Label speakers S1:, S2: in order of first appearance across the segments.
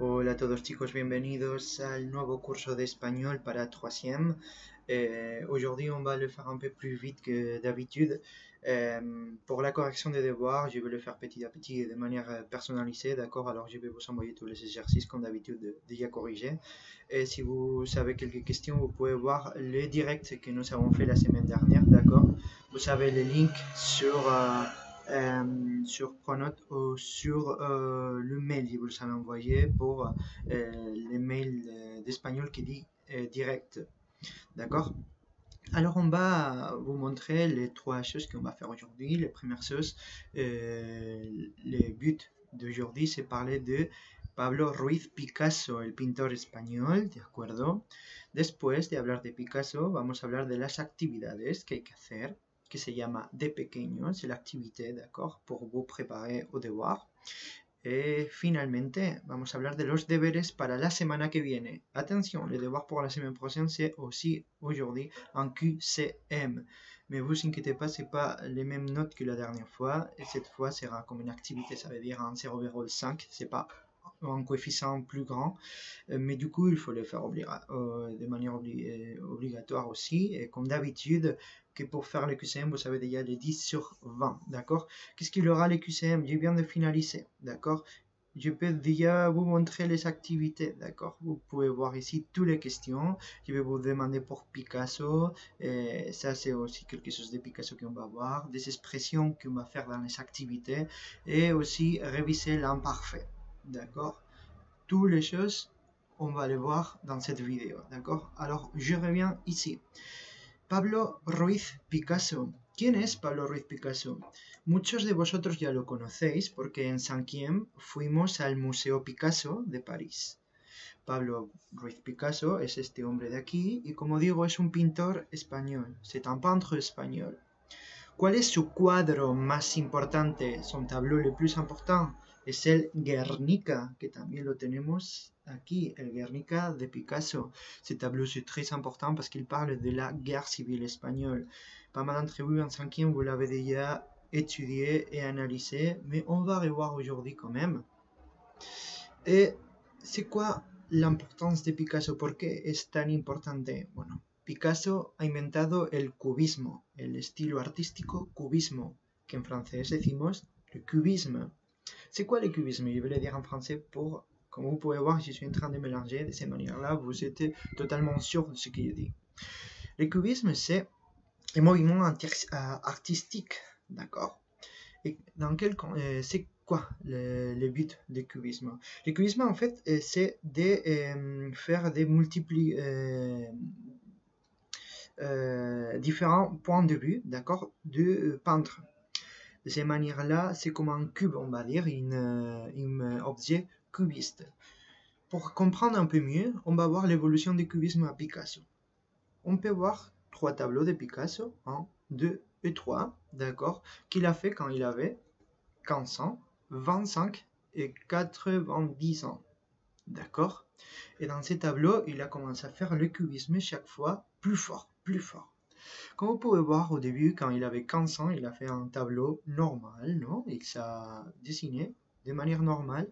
S1: Hola a todos chicos, bienvenidos al nuevo curso de español para troisième. Aujourd'hui on va le faire un peu plus vite que d'habitude. Pour la correction des devoirs, je vais le faire petit à petit et de manière personnalisée, d'accord? Alors je vais vous envoyer tous les exercices comme d'habitude déjà corrigés. Et si vous avez quelques questions, vous pouvez voir les directs que nous avons fait la semaine dernière, d'accord? Vous avez les links sur Pronote ou sur le mail que vous avez envoyé pour les mails d'espagnol qui dit direct. D'accord? Alors, on va vous montrer les trois choses qu'on va faire aujourd'hui. La première chose, le but d'aujourd'hui, c'est parler de Pablo Ruiz Picasso, el pintor español, ¿de acuerdo? Después de hablar de Picasso, vamos a hablar de las actividades que hay que hacer, que se llama de pequeño, c'est l'activité, d'accord, pour vous préparer au devoir. Y finalmente vamos a hablar de los deberes para la semana que viene. Atención, les devoirs pour la semaine prochaine, c'est aussi aujourd'hui en QCM. Mais vous inquiétez pas, c'est pas les mêmes notes que la dernière fois. Et cette fois, c'est comme une activité, ça veut dire en 0,5. C'est pas un coefficient plus grand. Mais du coup, il faut le faire de manière obligatoire aussi. Et comme d'habitude, que pour faire le QCM, vous savez déjà les 10 sur 20, d'accord? Qu'est-ce qu'il y aura les QCM? Je viens de finaliser, d'accord? Je peux déjà vous montrer les activités, d'accord? Vous pouvez voir ici toutes les questions. Je vais vous demander pour Picasso. Et ça, c'est aussi quelque chose de Picasso qu'on va voir. Des expressions qu'on va faire dans les activités. Et aussi réviser l'imparfait, d'accord? Toutes les choses, on va les voir dans cette vidéo, d'accord? Alors, je reviens ici. Pablo Ruiz Picasso. ¿Quién es Pablo Ruiz Picasso? Muchos de vosotros ya lo conocéis porque en Cinquième fuimos al Museo Picasso de París. Pablo Ruiz Picasso es este hombre de aquí y como digo es un pintor español, c'est un peintre español. ¿Cuál es su cuadro más importante? Son tableau le plus important es el Guernica, que también lo tenemos aquí, el Guernica de Picasso. Ce tableau c'est très important parce qu'il parle de la guerre civile espagnole. Pas mal d'entre vous en cinquième, vous l'avez déjà étudié et analysé, mais on va revoir aujourd'hui quand même. Et c'est quoi l'importance de Picasso? ¿Por qué es tan importante? Bueno, Picasso ha inventado el cubismo, el estilo artístico cubismo, que en francés decimos le cubisme. C'est quoi le cubisme? Je vais le dire en français pour, comme vous pouvez voir, je suis en train de mélanger de cette manière-là, vous êtes totalement sûr de ce que je dis. Le cubisme, c'est un mouvement artistique, d'accord? Et dans quel c'est quoi le but du cubisme? Le cubisme, en fait, c'est de faire des différents points de vue, d'accord, de peintre. De cette manière-là, c'est comme un cube, on va dire, un objet cubiste. Pour comprendre un peu mieux, on va voir l'évolution du cubisme à Picasso. On peut voir trois tableaux de Picasso, 1, 2 et 3, d'accord, qu'il a fait quand il avait 15 ans, 25 et 90 ans. D'accord? Et dans ces tableaux, il a commencé à faire le cubisme chaque fois plus fort, plus fort. Comme vous pouvez voir au début, quand il avait 15 ans, il a fait un tableau normal, non? Et que ça dessiné de manière normale.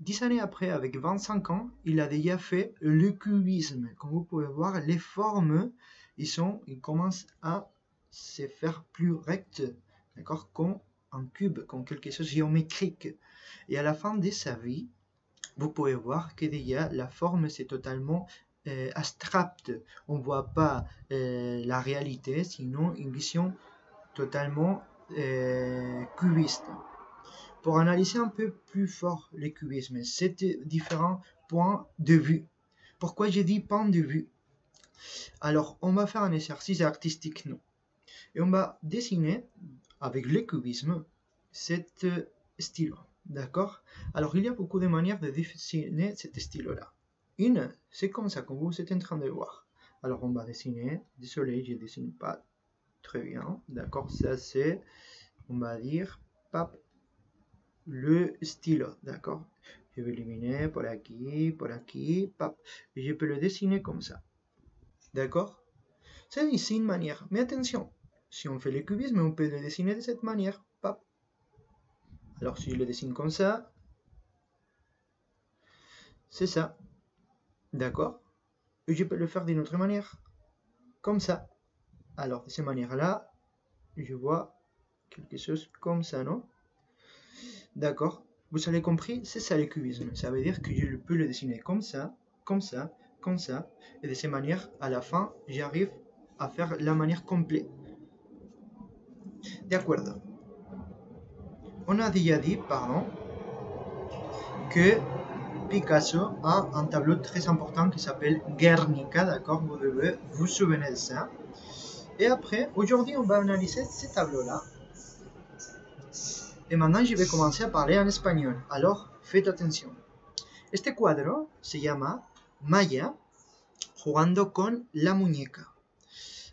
S1: 10 années après, avec 25 ans, il a déjà fait le cubisme. Comme vous pouvez voir, les formes, ils commencent à se faire plus rectes, d'accord? Comme un cube, comme quelque chose de géométrique. Et à la fin de sa vie, vous pouvez voir que déjà la forme c'est totalement abstracte. On ne voit pas la réalité, sinon une vision totalement cubiste. Pour analyser un peu plus fort le cubisme, c'est différents points de vue. Pourquoi j'ai dit point de vue? Alors, on va faire un exercice artistique, nous. Et on va dessiner avec le cubisme cet style. D'accord? Alors, il y a beaucoup de manières de dessiner cet style-là. Une, c'est comme ça, comme vous êtes en train de voir. Alors, on va dessiner. Désolé, je ne dessine pas très bien. D'accord? Ça, c'est, on va dire, pap, le stylo. D'accord? Je vais éliminer por aquí, pap. Et je peux le dessiner comme ça. D'accord? C'est ici une manière. Mais attention, si on fait le cubisme, on peut le dessiner de cette manière. Pap. Alors si je le dessine comme ça, c'est ça. D'accord? Et je peux le faire d'une autre manière. Comme ça. Alors, de cette manière-là, je vois quelque chose comme ça, non? D'accord? Vous avez compris? C'est ça le cubisme. Ça veut dire que je peux le dessiner comme ça, comme ça, comme ça. Et de cette manière, à la fin, j'arrive à faire la manière complète. De acuerdo. On a déjà dit, pardon, que Picasso a un tableau très important qui s'appelle Guernica, d'accord? Vous devez vous souvenir de ça. Et après, aujourd'hui, on va analyser ces tableaux-là. Et maintenant, je vais commencer à parler en espagnol. Alors, faites attention. Este cuadro se llama Maya jugando con la muñeca.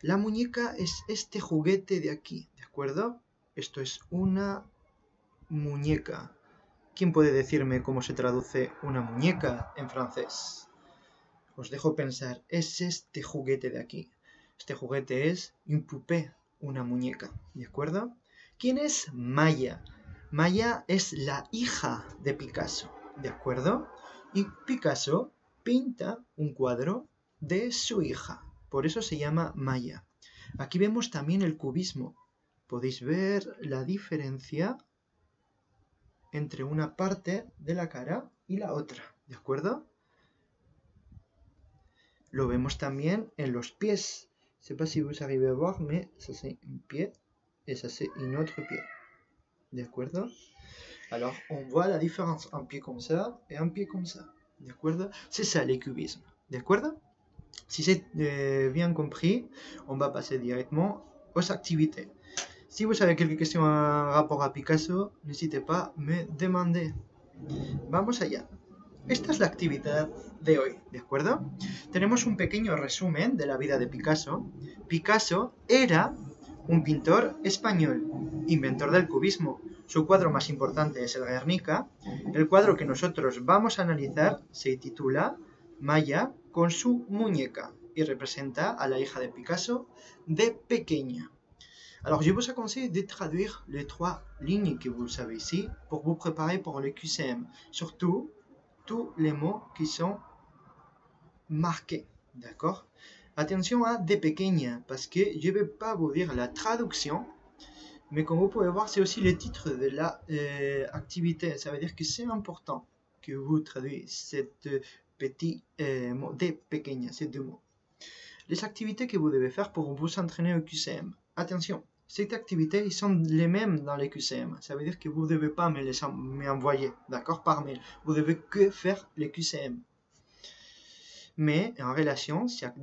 S1: La muñeca es este juguete de aquí, ¿de acuerdo? Esto es una muñeca. ¿Quién puede decirme cómo se traduce una muñeca en francés? Os dejo pensar, es este juguete de aquí. Este juguete es un poupée, una muñeca, ¿de acuerdo? ¿Quién es Maya? Maya es la hija de Picasso, ¿de acuerdo? Y Picasso pinta un cuadro de su hija, por eso se llama Maya. Aquí vemos también el cubismo. Podéis ver la diferencia entre una parte de la cara y la otra, ¿de acuerdo? Lo vemos también en los pieds. Je ne sais pas si vous arrivez à voir, mais ça c'est un pied et ça c'est un autre pied. D'accord? Alors, on voit la différence, un pied comme ça et un pied comme ça. D'accord? C'est ça le cubisme. D'accord? Si c'est bien compris, on va passer directement aux activités. Si vous avez quelques questions en rapport a Picasso, n'hésitez pas à me demander. Vamos allá. Esta es la actividad de hoy, ¿de acuerdo? Tenemos un pequeño resumen de la vida de Picasso. Picasso era un pintor español, inventor del cubismo. Su cuadro más importante es el Guernica. El cuadro que nosotros vamos a analizar se titula Maya con su muñeca y representa a la hija de Picasso de pequeña. Alors, je vous conseille de traduire les trois lignes que vous avez ici pour vous préparer pour le QCM. Surtout, tous les mots qui sont marqués, d'accord? Attention à de pequeña, parce que je ne vais pas vous dire la traduction, mais comme vous pouvez voir, c'est aussi le titre de la activité. Ça veut dire que c'est important que vous traduisez cette petit mot de pequeña, ces deux mots. Les activités que vous devez faire pour vous entraîner au QCM. Attention, ces activités, ils sont les mêmes dans les QCM. Ça veut dire que vous ne devez pas me les envoyer, d'accord, par mail. Vous devez que faire les QCM. Mais en relation, chaque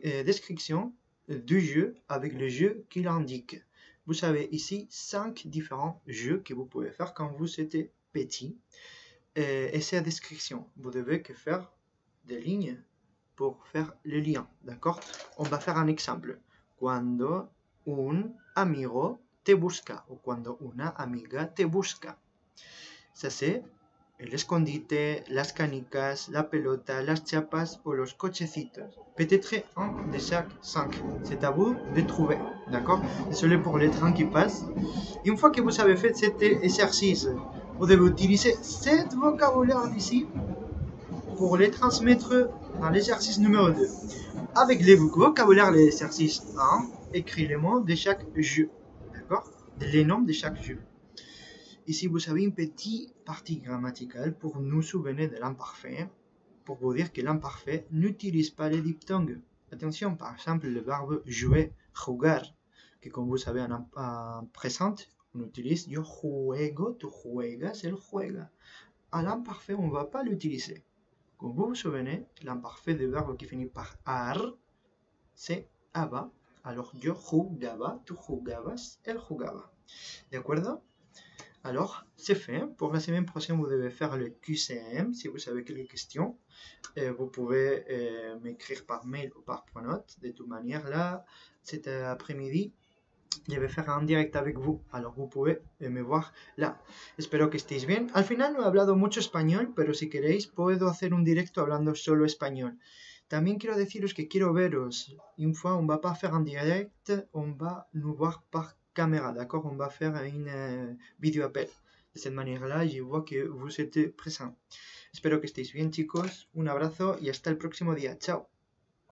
S1: description du jeu avec le jeu qu'il indique. Vous avez ici 5 différents jeux que vous pouvez faire quand vous êtes petit. Et c'est la description. Vous devez que faire des lignes pour faire le lien, d'accord? On va faire un exemple. Cuando un amigo te busca o cuando una amiga te busca. Ça c'est el escondite, las canicas, la pelota, las chapas o los cochecitos. Peut-être un de chaque 5. C'est à vous de trouver, d'accord? Désolé pour les trains qui passent. Et une fois que vous avez fait cet exercice, vous devez utiliser cet vocabulaire ici pour les transmettre dans l'exercice numéro 2. Avec les vocabulaires, l'exercice 1, écris les mots de chaque jeu. D'accord? Les noms de chaque jeu. Ici, vous avez une petite partie grammaticale pour nous souvenir de l'imparfait, pour vous dire que l'imparfait n'utilise pas les diphtongues. Attention, par exemple, le verbe jouer, jugar, que comme vous savez en présent, on utilise yo juego, tu juegas, él juega. À l'imparfait, on ne va pas l'utiliser. Comme vous vous souvenez, l'imparfait du verbe qui finit par ar, c'est aba. Alors, yo jugaba, tu jugabas, él jugaba. ¿De acuerdo? Alors, c'est fait. Pour la semaine prochaine, vous devez faire le QCM. Si vous avez quelques questions, vous pouvez m'écrire par mail ou par point note. De toute manière, là, cet après-midi, je vais faire un direct avec vous. Alors, vous pouvez me voir là. Espero que estéis bien. Al final no he hablado mucho español, pero si queréis, puedo hacer un directo hablando solo español. También quiero deciros que quiero veros. Une fois, on va pas faire un direct, on va nous voir par caméra, d'accord? On va faire une vidéo appel. De cette manière-là, je vois que vous êtes présent. Espero que estéis bien, chicos. Un abrazo y hasta el próximo día. Chao.